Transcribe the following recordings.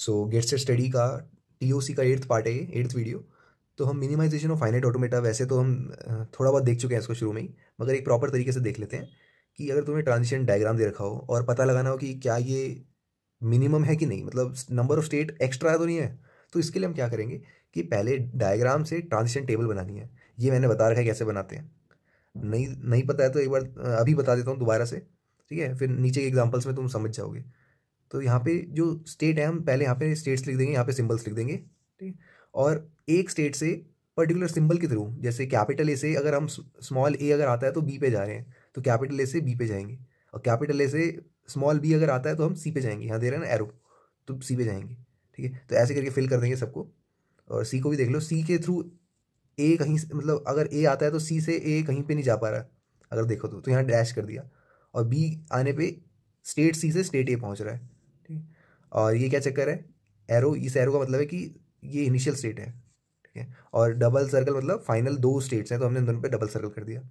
सो get set study का TOC का 8th part है ये, 8th वीडियो। तो हम मिनिमाइजेशन ऑफ फाइनाइट ऑटोमेटा वैसे तो हम थोड़ा बहुत देख चुके हैं इसको शुरू में ही, मगर एक प्रॉपर तरीके से देख लेते हैं कि अगर तुम्हें ट्रांजिशन डायग्राम दे रखा हो और पता लगाना हो कि क्या ये मिनिमम है कि नहीं, मतलब नंबर ऑफ स्टेट एक्स्ट्रा तो नहीं है, तो इसके लिए हम क्या करेंगे कि पहले डायग्राम से ट्रांजिशन टेबल बनानी है। ये मैंने बता रखा है कैसे बनाते हैं, नहीं नहीं पता है तो एक बार अभी बता देता हूँ दोबारा से, ठीक है, फिर नीचे के एग्जांपल्स में तुम समझ जाओगे। तो यहाँ पे जो स्टेट है हम पहले यहाँ पे स्टेट्स लिख देंगे, यहाँ पे सिंबल्स लिख देंगे, ठीक है। और एक स्टेट से पर्टिकुलर सिंबल के थ्रू, जैसे कैपिटल ए से अगर हम स्मॉल ए अगर आता है तो बी पे जा रहे हैं, तो कैपिटल ए से बी पे जाएंगे, और कैपिटल ए से स्मॉल बी अगर आता है तो हम सी पे जाएंगे, यहाँ दे रहे हैं ना एरो, तो सी पे जाएंगे, ठीक है। तो ऐसे करके फिल कर देंगे सबको। और सी को भी देख लो, सी के थ्रू ए कहीं मतलब अगर ए आता है तो सी से ए कहीं पे नहीं जा पा रहा है, अगर देखो तो यहाँ डैश कर दिया। और बी आने पे स्टेट सी से स्टेट ए पहुँच रहा है, ठीक है। और ये क्या चक्कर है, एरो, इस एरो का मतलब है कि ये इनिशियल स्टेट है, ठीक है। और डबल सर्कल मतलब फाइनल दो स्टेट्स हैं, तो हमने इन दोनों पे डबल सर्कल कर दिया।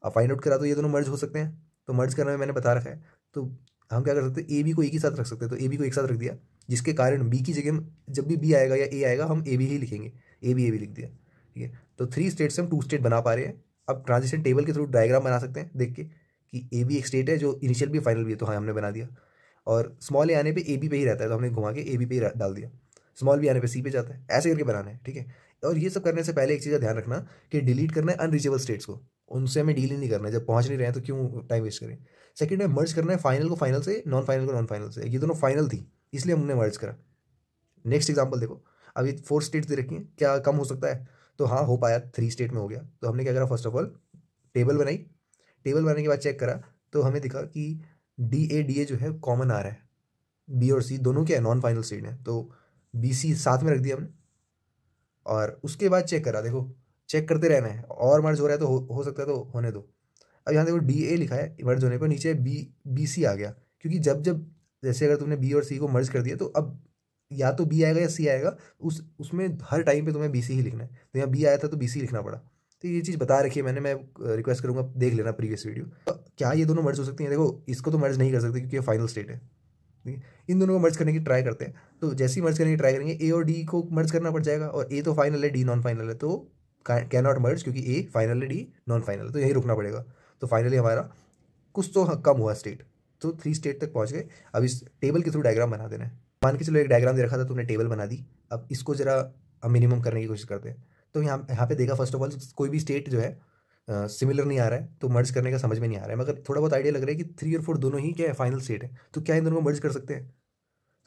अब फाइंड आउट करा तो ये दोनों मर्ज हो सकते हैं, तो मर्ज करने में मैंने बता रखा है। तो हम क्या कर सकते हैं, ए बी को एक ही साथ रख सकते हैं, तो ए बी को एक साथ रख दिया, जिसके कारण बी की जगह जब भी बी आएगा या ए आएगा हम ए बी ही लिखेंगे, ए बी लिख दिया, ठीक है। तो 3 स्टेट से हम 2 स्टेट बना पा रहे हैं। अब ट्रांजिशन टेबल के थ्रू डायग्राम बना सकते हैं देख के कि ए बी एक स्टेट है जो इनिशियल भी फाइनल भी है, तो हाँ हमने बना दिया। और स्मॉल ए आने पे ए बी पे ही रहता है, तो हमने घुमा के ए बी पे ही डाल दिया। स्मॉल बी आने पे सी पे जाता है, ऐसे करके बनाना है, ठीक है। और ये सब करने से पहले एक चीज़ का ध्यान रखना कि डिलीट करना है अनरीचेबल स्टेट्स को, उनसे हमें डील ही नहीं करना है, जब पहुंच नहीं रहे हैं तो क्यों टाइम वेस्ट करें। सेकंड में मर्ज करना है फाइनल को फाइनल से, नॉन फाइनल को नॉन फाइनल से, ये दोनों फाइनल थी इसलिए हमने मर्ज करा। नेक्स्ट एग्जांपल देखो, अभी 4 स्टेट्स दे रखी हैं, क्या कम हो सकता है, तो हाँ हो पाया, 3 स्टेट में हो गया। तो हमने क्या करा, फर्स्ट ऑफ ऑल टेबल बनाई, टेबल बनाने के बाद चेक करा तो हमें दिखा कि डी ए जो है कॉमन आ रहा है, बी और सी दोनों क्या है नॉन फाइनल स्टेट है, तो बी सी साथ में रख दिया हमने। और उसके बाद चेक करा, देखो चेक करते रहना है, और मर्ज हो रहा है तो हो सकता है तो होने दो। अब यहाँ देखो DA लिखा है मर्ज होने पर, नीचे BC आ गया, क्योंकि जब जब जैसे अगर तुमने बी और सी को मर्ज कर दिया तो अब या तो बी आएगा या सी आएगा, उसमें हर टाइम पे तुम्हें BC ही लिखना है, तो यहाँ बी आया था तो BC लिखना पड़ा। तो ये चीज़ बता रखी है मैंने, मैं रिक्वेस्ट करूँगा देख लेना प्रीवियस वीडियो। तो क्या ये दोनों मर्ज हो सकती हैं, देखो इसको तो मर्ज नहीं कर सकते क्योंकि ये फाइनल स्टेट है, ठीक है। इन दोनों को मर्ज करने की ट्राई करते हैं, तो जैसे ही मर्ज करने की ट्राई करेंगे ए और डी को मर्ज करना पड़ जाएगा, और ए तो फाइनल है, डी नॉन फाइनल है, तो कैन नॉट मर्ज क्योंकि ए फाइनल है, डी नॉन फाइनल है, तो यही रुकना पड़ेगा। तो फाइनली हमारा कुछ तो कम हुआ स्टेट, तो 3 स्टेट तक पहुंच गए। अब इस टेबल के थ्रू डायग्राम बना देना है। मान के चलो एक डायग्राम दे रखा था, तुमने टेबल बना दी, अब इसको जरा हम मिनिमम करने की कोशिश करते हैं। तो यहाँ पे देखा फर्स्ट ऑफ ऑल कोई भी स्टेट जो है सिमिलर नहीं आ रहा है, तो मर्ज करने का समझ में नहीं आ रहा है, मगर थोड़ा बहुत आइडिया लग रहा है कि 3 और 4 दोनों ही क्या है फाइनल स्टेट है, तो क्या इन दोनों को मर्ज कर सकते हैं।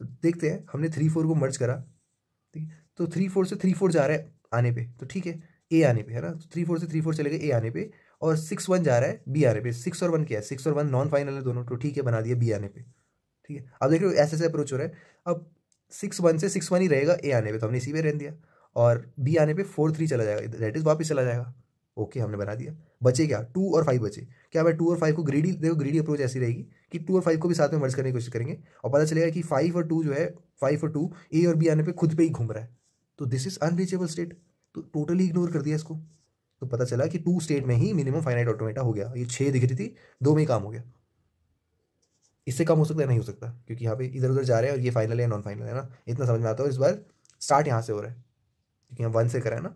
तो देखते हैं, हमने 3 4 को मर्ज करा, ठीक है। तो 3 4 से 3 4 जा रहा है आने पे, तो ठीक है, ए आने पे है ना, तो 3 4 से 3 4 चले गए ए आने पे, और 6 1 जा रहा है बी आने पे। 6 और 1 क्या है, 6 और 1 नॉन फाइनल है दोनों, तो ठीक है बना दिया बी आने पे, ठीक है। अब देख लो ऐसे ऐसे अप्रोच हो रहा है। अब 6 1 से 6 1 ही रहेगा ए आने पे, तो हमने इसी पे रहने दिया, और बी आने पे 4 3 चला जाएगा, दैट इज वापस चला जाएगा। ओके हमने बना दिया। बचे क्या, 2 और 5 बचे। क्या मैं 2 और 5 को ग्रीडी, देखो ग्रीडी अप्रोच ऐसी रहेगी कि 2 और 5 को भी साथ में मर्ज करने की कोशिश करेंगे, और पता चलेगा कि 5 और 2 जो है, 5 और 2 ए और बी आने पे खुद पे ही घूम रहा है, तो दिस इज अनरीचेबल स्टेट, तो टोटली इग्नोर कर दिया इसको। तो पता चला कि 2 स्टेट में ही मिनिमम फाइनाइट ऑटोमेटा हो गया, ये 6 दिख रही थी, 2 में ही काम हो गया। इससे कम हो सकता है, नहीं हो सकता, क्योंकि यहाँ पे इधर उधर जा रहे हैं और ये फाइनल है नॉन फाइनल है ना, इतना समझ में आता है। इस बार स्टार्ट यहाँ से हो रहा है क्योंकि हम 1 से करा है ना।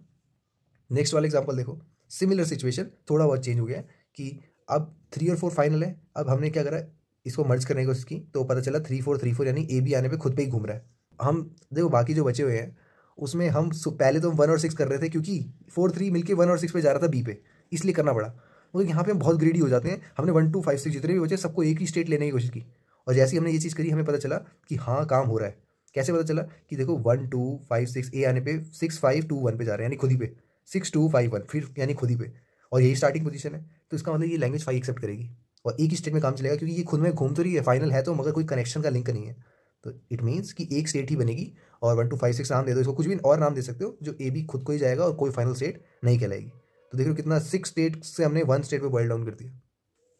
नेक्स्ट वाला एग्जांपल देखो, सिमिलर सिचुएशन, थोड़ा बहुत चेंज हो गया है कि अब 3 और 4 फाइनल है। अब हमने क्या करा, इसको मर्ज करने की कोशिश की, तो पता चला 3 4 यानी ए बी आने पे खुद पे ही घूम रहा है। हम देखो बाकी जो बचे हुए हैं उसमें हम पहले तो हम 1 और 6 कर रहे थे, क्योंकि 4 3 मिलके 1 और 6 पे जा रहा था बी पे, इसलिए करना पड़ा। मगर यहाँ पे हम बहुत ग्रेडी हो जाते हैं, हमने 1 2 5 6 जितने भी बचे सबको एक ही स्टेट लेने की कोशिश की, और जैसे ही हमने ये चीज़ करी हमें पता चला कि हाँ काम हो रहा है। कैसे पता चला कि देखो 1 2 5 6 ए आने पे 6 5 2 1 पे जा रहे हैं, यानी खुद ही पे 6 2 5 1, फिर यानी खुद ही पे, और यही स्टार्टिंग पोजीशन है। तो इसका मतलब ये लैंग्वेज 5 एक्सेप्ट करेगी और एक ही स्टेट में काम चलेगा, क्योंकि ये खुद में घूम तो रही है, फाइनल है तो, मगर कोई कनेक्शन का लिंक नहीं है। तो इट मीन्स कि एक स्टेट ही बनेगी, और 1 2 5 6 नाम दे दो इसको, कुछ भी और नाम दे सकते हो, जो ए बी खुद को ही जाएगा और कोई फाइनल स्टेट नहीं कहलाएगी। तो देखो कितना 6 स्टेट से हमने 1 स्टेट पे बॉइल डाउन कर दिया।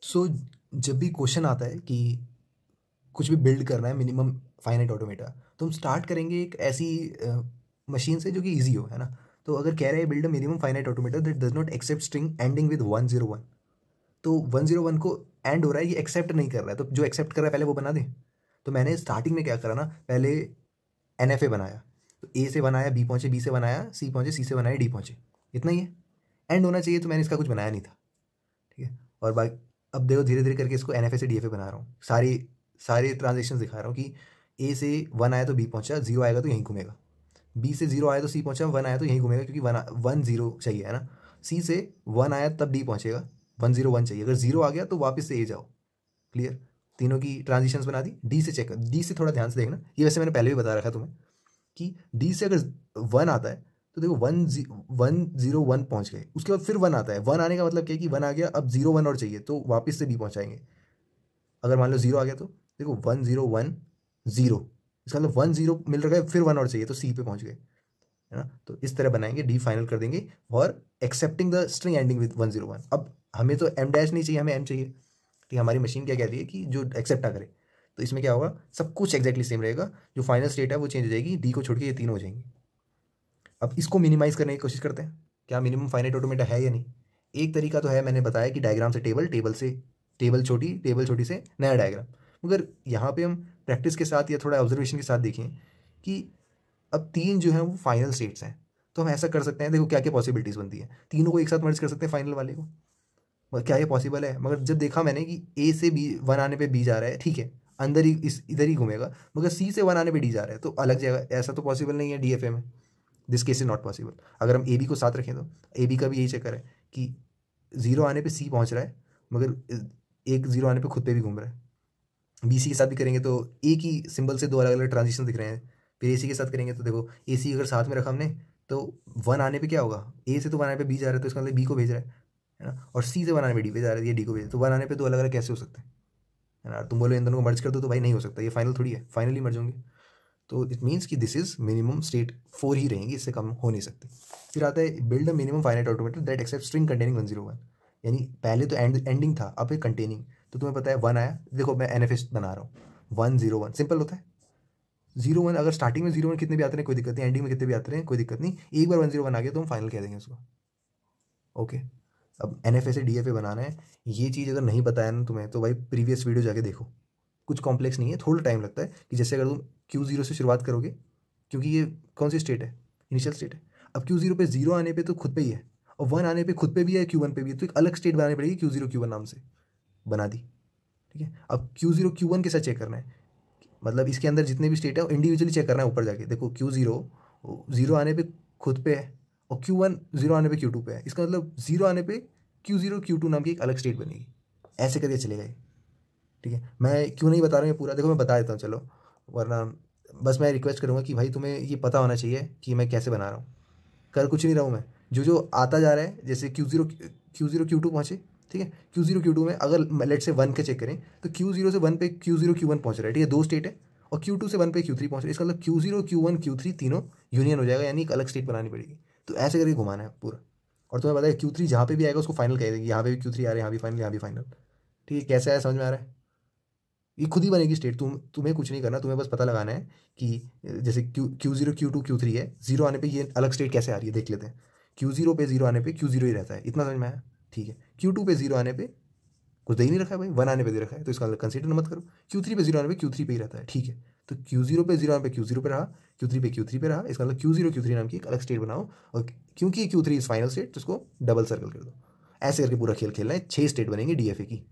सो जब भी क्वेश्चन आता है कि कुछ भी बिल्ड करना है मिनिमम फाइनाइट ऑटोमेटा, तो हम स्टार्ट करेंगे एक ऐसी मशीन से जो कि ईजी हो, है ना। तो अगर कह रहे हैं build a minimum finite automata that does not accept string ending with 101, तो 101 को एंड हो रहा है, ये एक्सेप्ट नहीं कर रहा है, तो जो एक्सेप्ट कर रहा है पहले वो बना दें। तो मैंने स्टार्टिंग में क्या करा ना, पहले NFA बनाया, तो A से 1 आया, B पहुँचे, B से 1 आया, C पहुँचे, C से 1 आया, D पहुँचे, इतना ही है। एंड होना चाहिए, तो मैंने इसका कुछ बनाया नहीं था, ठीक है। और बाकी अब देखो धीरे धीरे करके इसको NFA से DFA बना रहा हूँ, सारे ट्रांजेक्शन दिखा रहा हूँ कि A से 1 आया तो B पहुँचा, 0 आएगा तो यहीं घूमेगा, B से 0 आया तो C पहुँचा, 1 आया तो यहीं घूमेगा, क्योंकि 1 0 चाहिए है ना। C से 1 आया तब D पहुँचेगा, 1 0 1 चाहिए, अगर 0 आ गया तो वापस से A जाओ। क्लियर, तीनों की ट्रांजिशंस बना दी। D से चेक कर, D से थोड़ा ध्यान से देखना, ये वैसे मैंने पहले भी बता रखा तुम्हें कि D से अगर 1 आता है तो देखो 1 0 1 पहुँच गए, उसके बाद फिर 1 आता है, 1 आने का मतलब क्या है कि 1 आ गया, अब 0 1 और चाहिए, तो वापस से B पहुँचाएंगे। अगर मान लो 0 आ गया तो देखो 1 0 1 0, इसका मतलब 1 0 मिल रहा है, फिर 1 और चाहिए, तो C पे पहुँच गए, है ना। तो इस तरह बनाएंगे, D फाइनल कर देंगे और accepting the string ending with 1 0 1। अब हमें तो M डैश नहीं चाहिए, हमें M चाहिए, ठीक है। हमारी मशीन क्या कहती है कि जो एक्सेप्ट ना करे, तो इसमें क्या होगा, सब कुछ एक्जैक्टली सेम रहेगा, जो फाइनल स्टेट है वो चेंज हो जाएगी, D को छोड़ के ये तीनों हो जाएंगी। अब इसको मिनिमाइज करने की कोशिश करते हैं, क्या मिनिमम फाइनाइट ऑटोमेटा है या नहीं। एक तरीका तो है, मैंने बताया कि डायग्राम से टेबल छोटी से नया डायग्राम। मगर यहाँ पे हम प्रैक्टिस के साथ या थोड़ा ऑब्जर्वेशन के साथ देखें कि अब 3 जो हैं वो फाइनल स्टेट्स हैं, तो हम ऐसा कर सकते हैं, देखो क्या क्या पॉसिबिलिटीज़ बनती है, तीनों को एक साथ मर्ज कर सकते हैं फाइनल वाले को, मगर क्या ये पॉसिबल है। मगर जब देखा मैंने कि A से B 1 आने पे B जा रहा है, ठीक है, अंदर ही इधर ही घूमेगा, मगर C से 1 आने पे D जा रहा है, तो अलग जगह, ऐसा तो पॉसिबल नहीं है DFA में, this case is not possible. अगर हम AB को साथ रखें तो AB का भी यही चक्कर है कि 0 आने पे C पहुंच रहा है, मगर एक 0 आने पे खुद पे भी घूम रहा है। BC के साथ भी करेंगे तो एक ही सिंबल से दो अलग अलग ट्रांजिशन दिख रहे हैं। फिर AC के साथ करेंगे तो देखो AC अगर साथ में रखा हमने तो 1 आने पे क्या होगा, A से तो 1 आने पे B जा रहा है, तो इसका मतलब B को भेज रहा है ना, और C से 1 आने पे D पे जा रहा है, ये D को भेज, तो 1 आने पे दो अलग अलग कैसे हो सकते हैं, है ना। तुम बोलो इन दोनों को मर्ज कर दो, तो भाई नहीं हो सकता, ये फाइनल थोड़ी है, फाइनली मर्ज होंगे। तो इट मीन्स कि दिस इज मिनिमम स्टेट 4 ही रहेंगी, इससे कम हो नहीं सकती। फिर आता है build a minimum finite automata that accept string containing 101, यानी पहले तो एंडिंग था, अब है कंटेनिंग। तो तुम्हें पता है 1 आया, देखो मैं NFS बना रहा हूँ, 1 0 1 सिंपल होता है। 0 1 अगर स्टार्टिंग में 0 1 कितने भी आते हैं कोई दिक्कत नहीं, एंडिंग में कितने भी आते हैं कोई दिक्कत नहीं, एक बार 1 0 1 आ गया तो हम फाइनल कह देंगे उसको। ओके, अब NFA से DFA बनाना है, ये चीज़ अगर नहीं बताया ना तुम्हें तो भाई प्रीवियस वीडियो जाके देखो, कुछ कॉम्प्लेक्स नहीं है, थोड़ा टाइम लगता है। कि जैसे अगर तुम Q0 से शुरुआत करोगे, क्योंकि ये कौन सी स्टेट है, इनिशियल स्टेट है, अब Q0 पे 0 आने पे तो खुद पे ही है, और 1 आने पे खुद पे भी है, Q1 पे भी है, तो एक अलग स्टेट बनानी पड़ेगी, Q0 Q1 नाम से बना दी, ठीक है। अब Q0 Q1 के साथ चेक करना है, मतलब इसके अंदर जितने भी स्टेट है वो इंडिविजुअली चेक करना है, ऊपर जाके देखो Q0 0 आने पे खुद पे है, और Q1 0 आने पे Q2 पे है, इसका मतलब 0 आने पे Q0 Q2 नाम की एक अलग स्टेट बनेगी, ऐसे करके चलेगा ये, ठीक है। मैं क्यों नहीं बता रहा हूँ ये पूरा, देखो मैं बता देता हूँ चलो, वरना बस मैं रिक्वेस्ट करूँगा कि भाई तुम्हें ये पता होना चाहिए कि मैं कैसे बना रहा हूँ, कर कुछ नहीं रहा हूँ मैं, जो आता जा रहा है, जैसे Q0 Q2 पहुँचे, ठीक है। Q0 Q2 में अगर लेट से 1 के चेक करें तो Q0 से 1 पे Q0 Q1 पहुँच रहा है, ठीक है, दो स्टेट है, और Q2 से 1 पे Q3 पहुँच रहा है, इसका मतलब Q0 Q1 Q3 तीनों यूनियन हो जाएगा, यानी एक अलग स्टेट बनानी पड़ेगी। तो ऐसे करके घुमाना है पूरा, और तुम्हें पता है Q3 जहाँ पे भी आएगा उसको फाइनल कह देगी, यहाँ पे भी Q3 आ रहा है, यहाँ भी फाइनल, यहाँ भी फाइनल, ठीक है। कैसे आया, समझ में आ रहा है, ये खुद ही बनेगी स्टेट, तुम्हें कुछ नहीं करना, तुम्हें बस पता लगाना है कि जैसे Q0 Q2 Q3 है, 0 आने पे ये अलग स्टेट कैसे आ रही है देख लेते हैं। Q0 पे 0 आने पे Q0 ही रहता है, इतना समझ में आया, ठीक है। Q2 पे 0 आने पे कुछ दे ही नहीं रखा है भाई, 1 आने पे दे रखा है, तो इसका कंसीडर मत करो। Q3 पे 0 आने पे Q3 पे ही रहता है, ठीक है। तो Q0 पे 0 आने पे Q0 पे रहा, Q3 पे Q3 पे रहा, इसका मतलब Q0 Q3 नाम की एक अलग स्टेट बनाओ, और क्योंकि Q3 इज फाइनल स्टेट तो इसको डबल सर्कल कर दो। ऐसे करके पूरा खेल खेलना है, 6 स्टेट बनेंगे DFA की।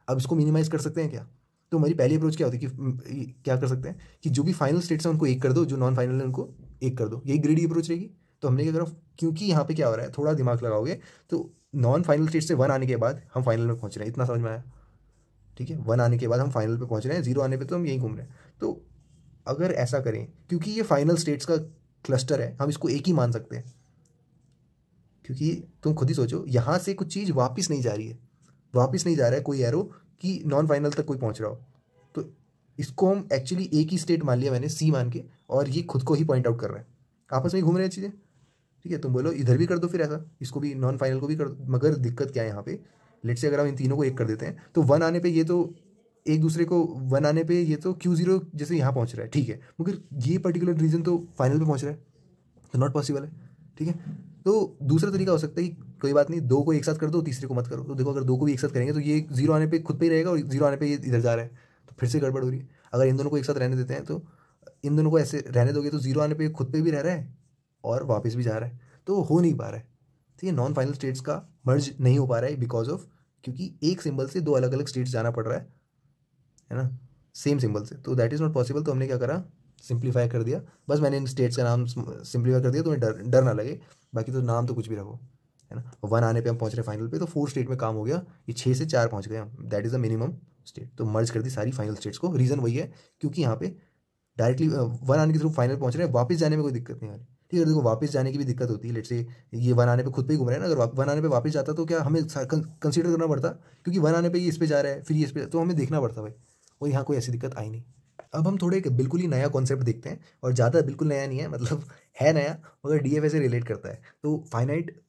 अब इसको मिनिमाइज कर सकते हैं क्या, तो हमारी पहली अप्रोच क्या होती है कि क्या कर सकते हैं कि जो भी फाइनल स्टेट्स हैं उनको एक कर दो, जो नॉन फाइनल है उनको एक कर दो, यही ग्रीडी अप्रोच रहेगी। तो हमने क्या करा, क्योंकि यहाँ पे क्या हो रहा है, थोड़ा दिमाग लगाओगे तो नॉन फाइनल स्टेट से 1 आने के बाद हम फाइनल में पहुँच रहे हैं, इतना समझ में आया, ठीक है। 1 आने के बाद हम फाइनल पे पहुँच रहे हैं, 0 आने पे तो हम यहीं घूम रहे हैं। तो अगर ऐसा करें, क्योंकि ये फाइनल स्टेट्स का क्लस्टर है, हम इसको एक ही मान सकते हैं, क्योंकि तुम खुद ही सोचो, यहाँ से कुछ चीज़ वापस नहीं जा रही है, वापस नहीं जा रहा है कोई एरो कि नॉन फाइनल तक कोई पहुँच रहा हो, तो इसको हम एक्चुअली एक ही स्टेट मान लिया मैंने, C मान के, और ये खुद को ही पॉइंट आउट कर रहा है, आपस में ही घूम रहे हैं चीज़ें, ठीक है। तुम बोलो इधर भी कर दो, फिर ऐसा इसको भी नॉन फाइनल को भी कर दो, मगर दिक्कत क्या है यहाँ पे, लेट से अगर हम इन तीनों को एक कर देते हैं तो 1 आने पे ये तो एक दूसरे को, 1 आने पे ये तो Q0 जैसे यहाँ पहुँच रहा है, ठीक है, मगर ये पर्टिकुलर रीजन तो फाइनल पे पहुँच रहा है, तो नॉट पॉसिबल है, ठीक है। तो दूसरा तरीका हो सकता है कि कोई बात नहीं, 2 को एक साथ कर दो, तीसरे को मत करो। तो देखो अगर 2 को भी एक साथ करेंगे तो ये 0 आने पे खुद पे ही रहेगा, और 0 आने पे ये इधर जा रहा है, तो फिर से गड़बड़ हो रही है। अगर इन दोनों को एक साथ रहने देते हैं तो इन दोनों को ऐसे रहने दोगे तो जीरो आने पे खुद पे भी रह रहा है और वापस भी जा रहा है, तो हो नहीं पा रहा है। तो ये नॉन फाइनल स्टेट्स का मर्ज नहीं हो पा रहा है बिकॉज ऑफ, क्योंकि एक सिंबल से दो अलग अलग स्टेट्स जाना पड़ रहा है ना, सेम सिंबल से, तो दैट इज़ नॉट पॉसिबल। तो हमने क्या करा, सिंप्लीफाई कर दिया। बस मैंने इन स्टेट्स का नाम सिंप्लीफाई कर दिया, तुम्हें डर ना लगे, बाकी तो नाम तो कुछ भी रखो, है ना। 1 आने पे हम पहुंच रहे फाइनल पे, तो 4 स्टेट में काम हो गया, ये 6 से 4 पहुंच गए हम, that is the minimum state. तो मर्ज कर दी सारी फाइनल स्टेट्स को, रीज़न वही है क्योंकि यहाँ पे डायरेक्टली 1 आने के थ्रू फाइनल पहुंच रहे हैं, वापस जाने में कोई दिक्कत नहीं आ रही। ठीक है, देखो वापस जाने की भी दिक्कत होती है, लेट से ये 1 आने पे खुद पे ही घूम रहे हैं ना, अगर 1 आने पे वापस जाता तो क्या हमें कंसीडर करना पड़ता, क्योंकि 1 आने पे ये इस पे जा रहा है, फिर ये इस पे, तो हमें देखना पड़ता भाई, और यहाँ कोई ऐसी दिक्कत आई नहीं। अब हम थोड़े एक बिल्कुल ही नया कॉन्सेप्ट देखते हैं, और ज़्यादा बिल्कुल नया नहीं है, मतलब है नया, मगर डीएफए से रिलेट करता है। तो फाइनाइट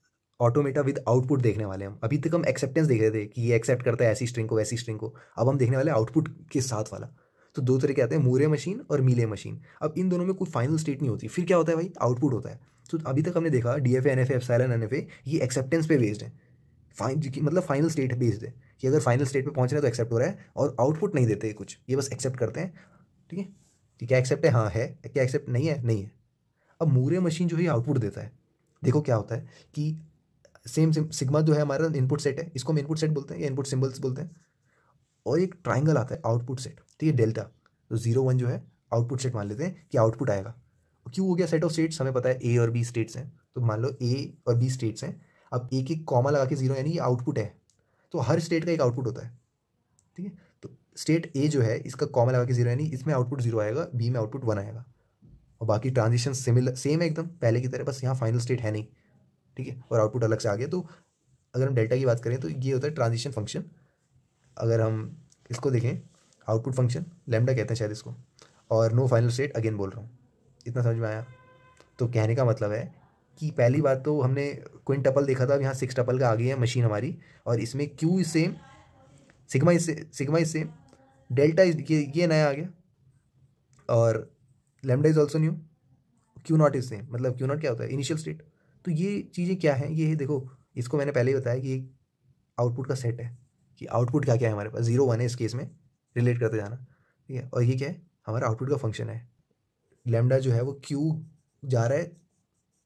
ऑटोमेटा विद आउटपुट देखने वाले हम। अभी तक हम एक्सेप्टेंस देख रहे थे कि ये एक्सेप्ट करता है ऐसी स्ट्रिंग को वैसी स्ट्रिंग को, अब हम देखने वाले आउटपुट के साथ वाला। तो दो तरीके आते हैं, मूरे मशीन और मीले मशीन। अब इन दोनों में कोई फाइनल स्टेट नहीं होती, फिर क्या होता है भाई, आउटपुट होता है। तो अभी तक हमने देखा डीएफए, एनएफए, एप्सिलॉन, एनएफए, ये एक्सेप्टेंस पे बेस्ड है, मतलब फाइनल स्टेट बेस्ड है कि अगर फाइनल स्टेट पे पहुंच रहे हैं तो एक्सेप्ट हो रहा है, और आउटपुट नहीं देते कुछ, ये बस एक्सेप्ट करते हैं। ठीक है, कि क्या एक्सेप्ट है, हाँ है, क्या एक्सेप्ट नहीं है, नहीं है। अब मूरे मशीन जो है आउटपुट देता है। देखो क्या होता है कि सेम सिग्मा जो है हमारा इनपुट सेट है, इसको हम इनपुट सेट बोलते हैं या इनपुट सिंबल्स बोलते हैं, और एक ट्राइंगल आता है आउटपुट सेट, ठीक है, डेल्टा। तो 0 1 जो है आउटपुट सेट मान लेते हैं कि आउटपुट आएगा। क्यों हो गया सेट ऑफ स्टेट्स, हमें पता है ए और बी स्टेट्स हैं, तो मान लो ए और बी स्टेट्स हैं। अब एक एक कॉमा लगा के 0 यानी ये आउटपुट है, तो हर स्टेट का एक आउटपुट होता है। ठीक है, तो स्टेट ए जो है इसका कॉमा लगा के 0 यानी इसमें आउटपुट 0 आएगा, बी में आउटपुट 1 आएगा, और बाकी ट्रांजिशन सिमिलर सेम है एकदम पहले की तरह, बस यहाँ फाइनल स्टेट है नहीं। ठीक है, और आउटपुट अलग से आ गया। तो अगर हम डेल्टा की बात करें तो ये होता है ट्रांजिशन फंक्शन। अगर हम इसको देखें, आउटपुट फंक्शन लैम्डा कहते हैं शायद इसको, और नो फाइनल स्टेट अगेन बोल रहा हूँ, इतना समझ में आया। तो कहने का मतलब है कि पहली बात तो हमने क्विंट टपल देखा था, अब यहाँ 6 टपल का आ गई है मशीन हमारी, और इसमें Q is same, sigma is same, delta is ये नया आ गया, और lambda is also new, Q not is same. मतलब क्यू नॉट क्या होता है, इनिशियल स्टेट। तो ये चीज़ें क्या हैं, ये देखो, इसको मैंने पहले ही बताया कि एक आउटपुट का सेट है, कि आउटपुट क्या क्या है हमारे पास, 0 1 है इस केस में, रिलेट करते जाना। ठीक है, और ये क्या है, हमारा आउटपुट का फंक्शन है। लैम्डा जो है वो क्यू जा रहा है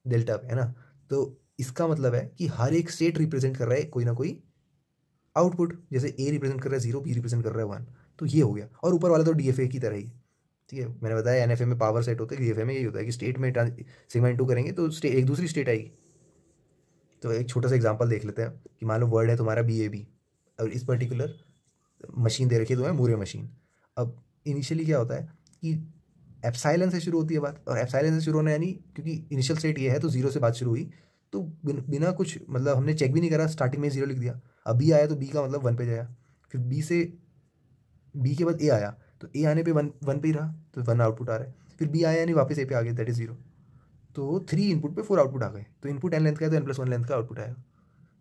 डेल्टा पे, है ना। तो इसका मतलब है कि हर एक स्टेट रिप्रेजेंट कर रहा है कोई ना कोई आउटपुट, जैसे ए रिप्रेजेंट कर रहा है 0, बी रिप्रेजेंट कर रहा है 1, तो ये हो गया। और ऊपर वाला तो डीएफए की तरह ही, ठीक है, मैंने बताया एनएफए में पावर सेट होता है, डीएफए में यही होता है कि स्टेट में सिग्मा इनटू करेंगे तो एक दूसरी स्टेट आएगी। तो एक छोटा सा एग्जांपल देख लेते हैं कि मान लो वर्ड है तुम्हारा BAB, और इस पर्टिकुलर मशीन दे रखी है तुम्हें मूरे मशीन। अब इनिशियली क्या होता है कि एप्सिलॉन से शुरू होती है बात, और एप्सिलॉन से शुरू होना यानी क्योंकि इनिशियल स्टेट ये है तो 0 से बात शुरू हुई, तो बिना कुछ मतलब हमने चेक भी नहीं करा, स्टार्टिंग में 0 लिख दिया। अब बी आया तो बी का मतलब 1 पे जाया, फिर बी के बाद ए आया तो ए आने पे 1 पे ही रहा, तो 1 आउटपुट आ रहा है। फिर बी आया यानी वापस ए पे आ गया, दैट इज 0। तो 3 इनपुट पे 4 आउटपुट आ गए, तो इनपुट n लेंथ का है तो n+1 लेंथ का आउटपुट आएगा।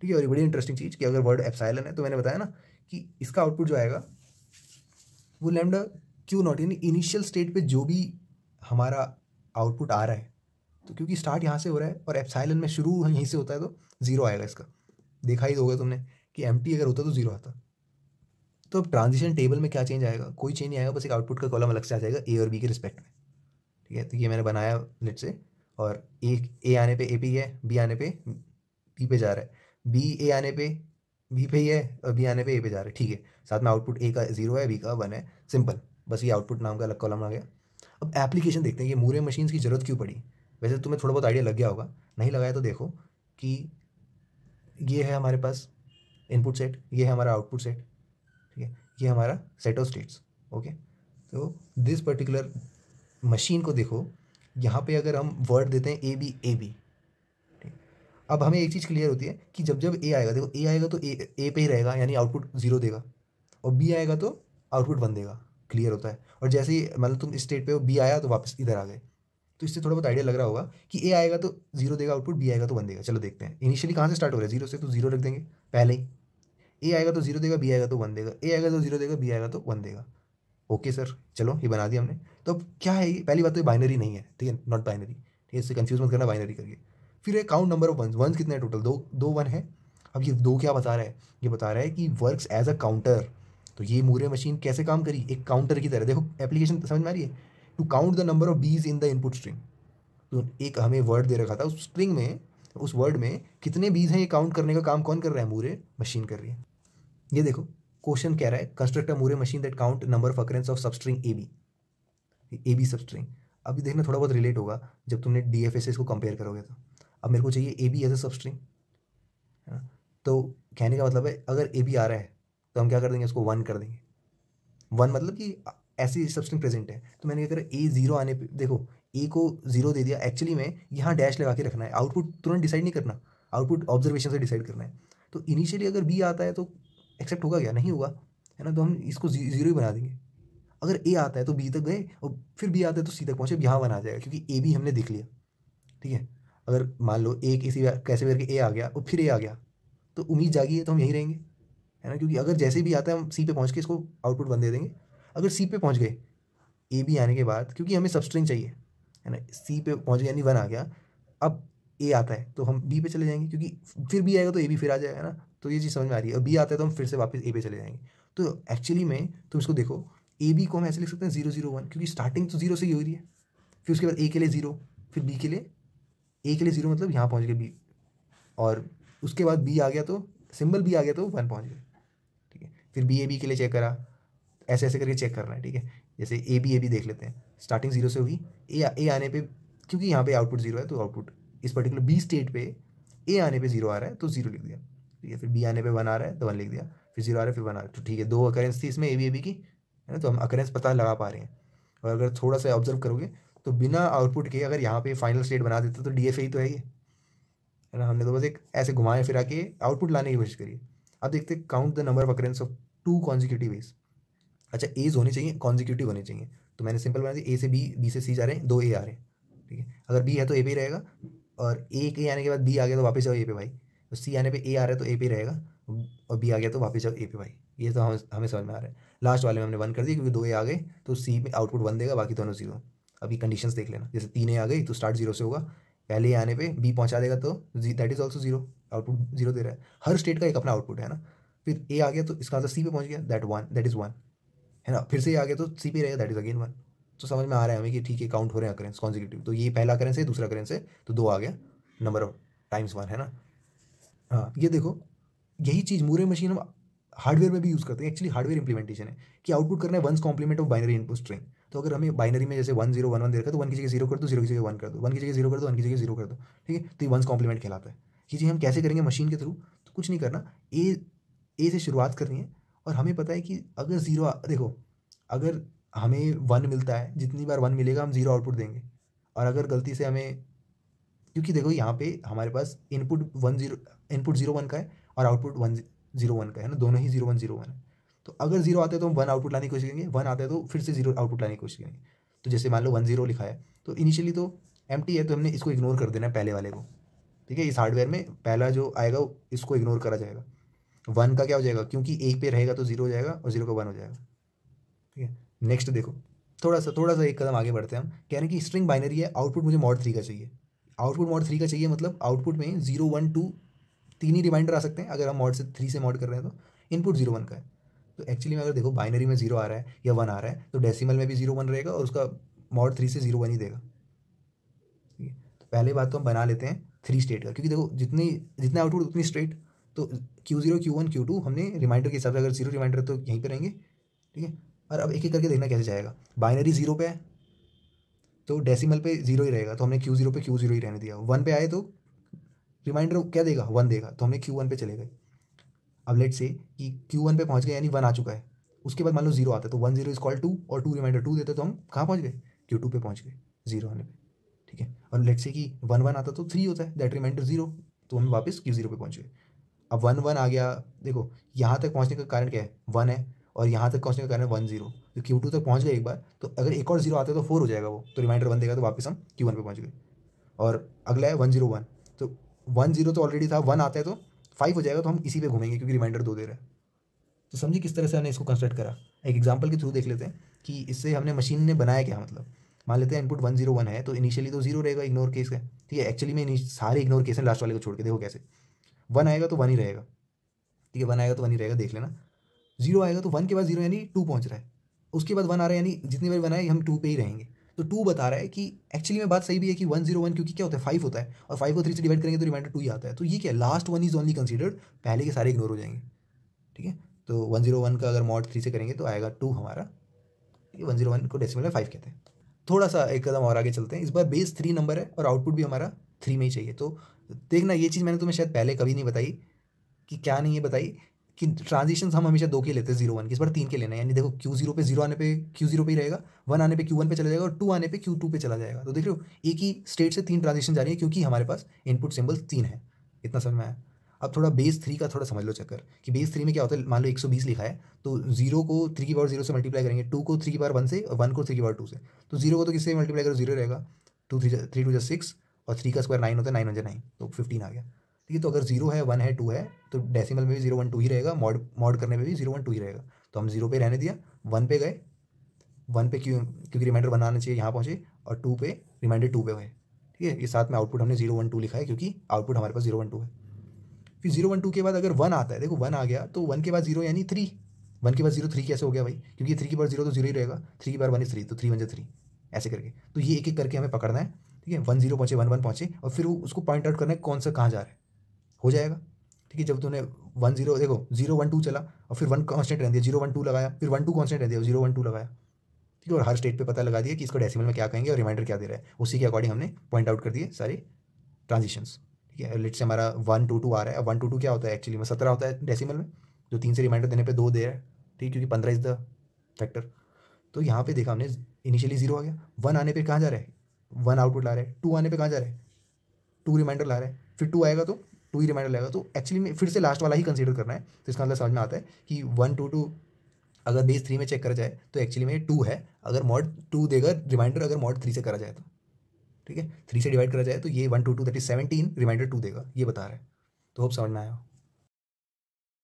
ठीक है, और ये बड़ी इंटरेस्टिंग चीज़ कि अगर वर्ड एप्सिलॉन है तो मैंने बताया ना कि इसका आउटपुट जो आएगा वो लैम्डा क्यू नॉट, यानी इनिशियल स्टेट पे जो भी हमारा आउटपुट आ रहा है, तो क्योंकि स्टार्ट यहाँ से हो रहा है और एप्सिलॉन में शुरू यहीं से होता है तो 0 आएगा इसका। देखा ही होगा तुमने कि एम्प्टी अगर होता तो 0 आता। तो अब ट्रांजिशन टेबल में क्या चेंज आएगा, कोई चेंज नहीं आएगा, बस एक आउटपुट का कॉलम अलग से आ जाएगा ए और बी के रिस्पेक्ट में। ठीक है, तो ये मैंने बनाया लेट से, और ए आने पे ए पे ही है, बी आने पे बी पे जा रहा है, बी ए आने पे बी पे ही है, और बी आने पे ए पे जा रहा है। ठीक है, साथ में आउटपुट ए का 0 है, बी का 1 है, सिंपल, बस ये आउटपुट नाम का अलग कॉलम आ गया। अब एप्लीकेशन देखते हैं, ये मूरे मशीन्स की ज़रूरत क्यों पड़ी। वैसे तुम्हें थोड़ा बहुत आइडिया लग गया होगा, नहीं लगाया तो देखो कि ये है हमारे पास इनपुट सेट, ये है हमारा आउटपुट सेट, ठीक है, ये हमारा सेट ऑफ स्टेट्स। ओके, तो दिस पर्टिकुलर मशीन को देखो, यहाँ पे अगर हम वर्ड देते हैं ए बी, ठीक, अब हमें एक चीज़ क्लियर होती है कि जब जब ए आएगा, देखो ए आएगा तो ए पे ही रहेगा यानी आउटपुट 0 देगा, और बी आएगा तो आउटपुट 1 देगा, क्लियर होता है। और जैसे ही मतलब तुम इस स्टेट पे हो, बी आया तो वापस इधर आ गए, तो इससे थोड़ा बहुत आइडिया लग रहा होगा कि ए आएगा तो 0 देगा आउटपुट, बी आएगा तो 1 देगा। चलो देखते हैं इनिशियली कहाँ से स्टार्ट हो रहा है, 0 से, तो 0 रख देंगे पहले ही। ए आएगा तो 0 देगा, बी आएगा तो 1 देगा, ए आएगा तो 0 देगा, बी आएगा तो 1 देगा। ओके सर, चलो ये बना दिया हमने। तो अब क्या है ये, पहली बात तो ये बाइनरी नहीं है, ठीक है, नॉट बाइनरी, ठीक है, इससे कंफ्यूज मत करना बाइनरी करके। फिर एक काउंट नंबर ऑफ वंस कितने हैं टोटल, दो 1 है। अब ये 2 क्या बता रहा है, ये बता रहा है कि वर्क्स एज अ काउंटर। तो ये मूरे मशीन कैसे काम करी, एक काउंटर की तरह। देखो एप्लीकेशन समझ में आ रही है to count the number of B's in the input string. तो एक हमें वर्ड दे रखा था, उस स्ट्रिंग में, उस वर्ड में कितने बीज हैं ये काउंट करने का काम कौन कर रहा है, मूरे मशीन कर रही है। ये देखो क्वेश्चन कह रहा है construct a Moore machine that count number of occurrence of substring A B substring. अभी देखना थोड़ा बहुत रिलेट होगा जब तुमने DFSS को कंपेयर करोगे तो। अब मेरे को चाहिए A B as a substring, है ना। तो कहने का मतलब है अगर ए बी आ रहा है तो हम क्या कर देंगे, उसको 1 कर देंगे। 1 मतलब कि ऐसी सबस्ट्रिंग प्रेजेंट है। तो मैंने क्या करा, ए 0 आने पे देखो ए को 0 दे दिया, एक्चुअली में यहाँ डैश लगा के रखना है, आउटपुट तुरंत डिसाइड नहीं करना, आउटपुट ऑब्जर्वेशन से डिसाइड करना है। तो इनिशियली अगर बी आता है तो एक्सेप्ट होगा क्या, नहीं होगा, है ना। तो हम इसको 0 ही बना देंगे। अगर ए आता है तो बी तक गए और फिर बी आता है तो सी तक पहुँचे, यहाँ 1 आ जाएगा क्योंकि ए बी हमने देख लिया, ठीक है। अगर मान लो ए किसी कैसे भी करके ए आ गया और फिर ए आ गया तो उम्मीद जागी है तो हम यहीं रहेंगे, है ना। क्योंकि अगर जैसे भी आता है हम सी पे पहुँच के इसको आउटपुट 1 दे देंगे। अगर सी पे पहुँच गए ए बी आने के बाद, क्योंकि हमें सबस्ट्रिंग चाहिए, है ना, सी पे पहुँच गए यानी 1 आ गया, अब ए आता है तो हम बी पे चले जाएंगे क्योंकि फिर बी आएगा तो ए बी फिर आ जाएगा, है ना। तो ये चीज़ समझ में आ रही है। और बी आता है तो हम फिर से वापस ए पे चले जाएंगे। तो एक्चुअली में तुम इसको देखो, ए बी को हम ऐसे लिख सकते हैं 0 0 1, क्योंकि स्टार्टिंग तो 0 से ही हो रही है। फिर उसके बाद ए के लिए 0, फिर बी के लिए, ए के लिए 0 मतलब यहाँ पहुँच गए बी, और उसके बाद बी आ गया तो सिंबल बी आ गया तो 1 पहुँच गए, ठीक है। फिर बी ए बी के लिए चेक करा, ऐसे ऐसे करके चेक करना है, ठीक है। जैसे ए बी देख लेते हैं, स्टार्टिंग 0 से होगी, ए आने पे, क्योंकि यहाँ पे आउटपुट 0 है तो आउटपुट इस पर्टिकुलर बी स्टेट पे ए आने पे 0 आ रहा है तो 0 लिख दिया, ठीक है। फिर बी आने पे 1 आ रहा है तो 1 लिख दिया, फिर 0 आ रहा है फिर 1 आ रहा है, तो ठीक है। 2 अकरेंस थी इसमें ए बी की, है ना। तो हम अकरेंस पता लगा पा रहे हैं। और अगर थोड़ा सा ऑब्जर्व करोगे तो बिना आउटपुट के अगर यहाँ पे फाइनल स्टेट बना देते तो DFA ही तो है ये, है ना। हमने तो बस एक ऐसे घुमाए फिरा के आउटपुट लाने की कोशिश करी। अब देखते count the number of occurrence of 2 consecutive B's. अच्छा एज होनी चाहिए, कॉन्जिक्यूटिव होनी चाहिए। तो मैंने सिंपल बना दिया, ए से बी, बी से सी जा रहे हैं, 2 ए आ रहे हैं, ठीक है। अगर बी है तो ए पे ही रहेगा, और ए के आने के बाद बी आ गया तो वापस जाओ ए पे भाई। तो सी आने पे ए आ रहा है तो ए पे ही रहेगा, और बी आ गया तो वापस जाओ ए पे भाई। ये तो हमें समझ में आ रहा है। लास्ट वाले में हमने 1 कर दिया क्योंकि 2 ए आ गए तो सी में आउटपुट 1 देगा, बाकी दोनों 0। अभी कंडीशंस देख लेना, जैसे 3 ए आ गई तो स्टार्ट 0 से होगा, पहले ए आने पे बी पहुंचा देगा तो दैट इज ऑल्सो 0, आउटपुट 0 दे रहा है। हर स्टेट का एक अपना आउटपुट है ना। फिर ए आ गया तो इसका मतलब सी पे पहुंच गया, दैट इज 1, है ना। फिर से आ गया तो सी पे रहेगा, दैट इज अगेन 1। तो समझ में आ रहा है हमें कि ठीक है काउंट हो रहे हैं अकरेंस कॉन्जिक्यूटिव। तो ये पहला अकरेंस है, दूसरा अकरेंस है, तो 2 आ गया, नंबर ऑफ टाइम्स 1, है ना। हाँ ये देखो, यही चीज़ मूरे मशीन हम हार्डवेयर में भी यूज़ करते हैं। एक्चुअली हार्डवेयर इंप्लीमेंटेशन है कि आउटपुट करना है 1's complement of binary input string. तो अगर हमें बाइनरी में जैसे 1 0 1 1 दे रखा है तो 1 की जगह 0 कर दो, 0 की जगह 1 कर दो, 1 की जगह 0 कर दो, 1 की जगह 0 कर दो, ठीक है। तो ये 1's कॉम्प्लीमेंट कहलाता है। ये चीज़ हम कैसे करेंगे मशीन के थ्रू, तो कुछ नहीं करना, ए से शुरुआत करनी है। और हमें पता है कि अगर 0 देखो, अगर हमें 1 मिलता है, जितनी बार 1 मिलेगा हम 0 आउटपुट देंगे। और अगर गलती से हमें, क्योंकि देखो यहाँ पे हमारे पास इनपुट 0 1 का है और आउटपुट 1 0 1 का है ना, दोनों ही 0 1 0 1 है। तो अगर 0 आता है तो हम 1 आउटपुट लाने की कोशिश करेंगे, 1 आता है तो फिर से 0 आउटपुट लाने की कोशिश करेंगे। तो जैसे मान लो 1 0 लिखा है तो इनिशियली तो एम्प्टी है, तो हमने इसको इग्नोर कर देना है पहले वाले को, ठीक है। इस हार्डवेयर में पहला जो आएगा इसको इग्नोर करा जाएगा। 1 का क्या हो जाएगा, क्योंकि एक पे रहेगा तो 0 हो जाएगा और 0 का 1 हो जाएगा, ठीक है। नेक्स्ट देखो, थोड़ा सा एक कदम आगे बढ़ते हैं। हम कह रहे हैं कि स्ट्रिंग बाइनरी है, आउटपुट मुझे मॉड 3 का चाहिए। आउटपुट मॉड 3 का चाहिए मतलब आउटपुट में 0 1 2 3 ही रिमाइंडर आ सकते हैं अगर हम मॉड से 3 से मॉड कर रहे हैं तो। इनपुट 0 1 का है, तो एक्चुअली में अगर देखो बाइनरी में 0 आ रहा है या 1 आ रहा है तो डेसिमल में भी 0 1 रहेगा और उसका मॉड 3 से 0 1 ही देगा, ठीक है। तो पहले बात तो हम बना लेते हैं 3 स्टेट का, क्योंकि देखो जितने आउटपुट उतनी स्टेट। तो Q0 Q1 Q2 हमने रिमाइंडर के हिसाब से, अगर 0 रिमाइंडर तो यहीं पर रहेंगे, ठीक है। और अब एक एक करके देखना कैसे जाएगा। बाइनरी 0 पे है तो डेसिमल पे 0 ही रहेगा, तो हमने Q0 पे Q0 ही रहने दिया। 1 पे आए तो रिमाइंडर क्या देगा, 1 देगा, तो हमने Q1 पे चले गए। अब लेट से कि Q1 पे पहुंच गए यानी 1 आ चुका है। उसके बाद मान लो 0 आता है तो 1 0 इज कॉल्ड 2 और 2 रिमाइंडर 2 देते तो हम कहाँ पहुंच गए, Q2 पे पहुंच गए 0 आने पे, ठीक है। और लेट से कि 1 1 आता तो 3 होता है, दैट रिमाइंडर 0, तो हम वापस Q0 पे पहुंच गए। अब 1 1 आ गया, देखो यहाँ तक पहुँचने का कारण क्या है, 1 है, और यहाँ तक पहुँचने का कारण 1 0, तो Q2 तक पहुँच गए एक बार, तो अगर एक और 0 आता है तो 4 हो जाएगा वो, तो रिमाइंडर 1 देगा तो वापस हम Q1 पे पहुँच गए। और अगला है 1 0 1, तो 1 0 तो ऑलरेडी था, 1 आता है तो 5 हो जाएगा, तो हम इसी पे घूमेंगे क्योंकि रिमाइंडर 2 दे रहा है। तो समझिए किस तरह से हमने इसको कंस्ट्रक्ट करा। एक एग्जांपल के थ्रू देख लेते हैं कि इससे हमने मशीन ने बनाया क्या। मतलब मान लेते हैं इनपुट 1 0 1 है तो इनिशियली तो 0 रहेगा, इग्नोर केस है, ठीक है। एक्चुअली में सारे इग्नोर केस हैं लास्ट वाले को छोड़ के, देखो कैसे 1 आएगा तो 1 ही रहेगा, ठीक है। 1 आएगा तो 1 ही रहेगा, देख लेना। 0 आएगा तो 1 के बाद 0 यानी 2 पहुंच रहा है, उसके बाद 1 आ रहा है यानी जितनी बार 1 आए हम 2 पे ही रहेंगे। तो 2 बता रहा है कि एक्चुअली में बात सही भी है कि 101 क्योंकि क्या होता है 5 होता है और 5 को 3 से डिवाइड करेंगे तो रिमाइंडर 2 ही आता है। तो ये क्या last one is only considered, पहले के सारे इग्नोर हो जाएंगे। ठीक है, तो 101 का अगर मॉड 3 से करेंगे तो आएगा 2 हमारा। 101 को डेसिमल में 5 कहते हैं। थोड़ा सा एक कदम और आगे चलते हैं। इस बार बेस 3 नंबर है और आउटपुट भी हमारा 3 में ही चाहिए। तो देखना, ये चीज़ मैंने तुम्हें शायद पहले कभी नहीं बताई कि क्या नहीं है बताई कि ट्रांजिशंस हम हमेशा 2 के लेते हैं 0 1 की, इस बार 3 के लेना है। यानी देखो Q0 पे 0 आने पे Q0 पे ही रहेगा, 1 आने पे Q1 पे चला जाएगा और 2 आने पे Q2 पे चला जाएगा। तो देख रहे हो एक ही स्टेट से 3 ट्रांजिशन जा रही है क्योंकि हमारे पास इनपुट सिंबल्स 3 है। इतना समझ में आया। अब थोड़ा बेस 3 का थोड़ा समझ लो चक्कर कि बेस 3 में क्या होता है। मान लो 120 लिखा है तो 0 को 3 की पावर 0 से मल्टीप्लाई करेंगे, 2 को 3 की पावर 1 से और 1 को 3 की पावर 2 से। तो 0 को तो किससे मल्टीप्लाई करो, 0 रहेगा। 3 2 6 और 3 का स्क्वायर 9 होता है, 9 1 9 तो 15 आ गया। ठीक है, तो अगर 0 है 1 है 2 है तो डेसिमल में भी 0 1 2 ही रहेगा, मॉड करने में भी 0 1 2 ही रहेगा। तो हम 0 पे रहने दिया, 1 पे गए, 1 पे क्योंकि रिमाइंडर 1 आना चाहिए यहाँ पहुँचे, और 2 पे रिमाइंडर 2 पे गए। ठीक है, ये साथ में आउटपुट हमने 0 1 2 लिखा है क्योंकि आउटपुट हमारे पास 0 1 2 है। फिर 0 1 2 के बाद अगर 1 आता है, देखो 1 आ गया तो 1 के बाद 0 यानी 3, 1 के बाद 0 3 कैसे हो गया भाई, क्योंकि 3 की बार 0 तो 0 ही रहेगा, 3 की बार 1 इज 3 तो 3 1 3 ऐसे करके। तो ये एक एक करके हमें पकड़ना है। ठीक है, 1 0 पहुँचे, 1 1 पहुँचे और फिर वो उसको पॉइंट आउट करना है कौन सा कहाँ जा रहा है, हो जाएगा। ठीक है, जब तूने 1 0 देखो 0 1 2 चला और फिर 1 कांस्टेंट रह दिया, 0 1 2 लगाया, फिर 1 2 कांस्टेंट रह दिया, 0 1 2 लगाया। ठीक है, और हर स्टेट पे पता लगा दिया कि इसको डेसिमल में क्या कहेंगे और रिमाइंडर क्या दे रहा है, उसी के अकॉर्डिंग हमने पॉइंट आउट कर दिए सारे ट्रांजिशंस। ठीक है, लेट से हमारा 1 2 2 आ रहा है। अब 1 2 2 क्या होता है, एक्चुअली में 17 होता है डेसिमल में, जो 3 से रिमाइंडर देने पे 2 दे रहा है। ठीक, क्योंकि 15 इज द फैक्टर। तो यहाँ पे देखा हमने इनिशियली 0 आ गया, 1 आने पे कहाँ जा रहा है, 1 आउटपुट ला रहा है, 2 आने पे कहाँ जा रहा है, 2 रिमाइंडर ला रहा है, फिर 2 आएगा तो 2 ही रिमाइंडर लाएगा। तो एक्चुअली में फिर से लास्ट वाला ही कंसीडर करना है। तो इसका मतलब समझ में आता है कि 1 2 2 अगर बेस 3 में चेक करा जाए तो एक्चुअली में 2 है, अगर मॉड 2 देगा रिमाइंडर, अगर मॉड 3 से करा जाए तो। ठीक है, 3 से डिवाइड करा जाए तो ये 1 2 2 दैट इज 17 रिमाइंडर 2 देगा, ये बता रहा है। तो होप समझ में आया।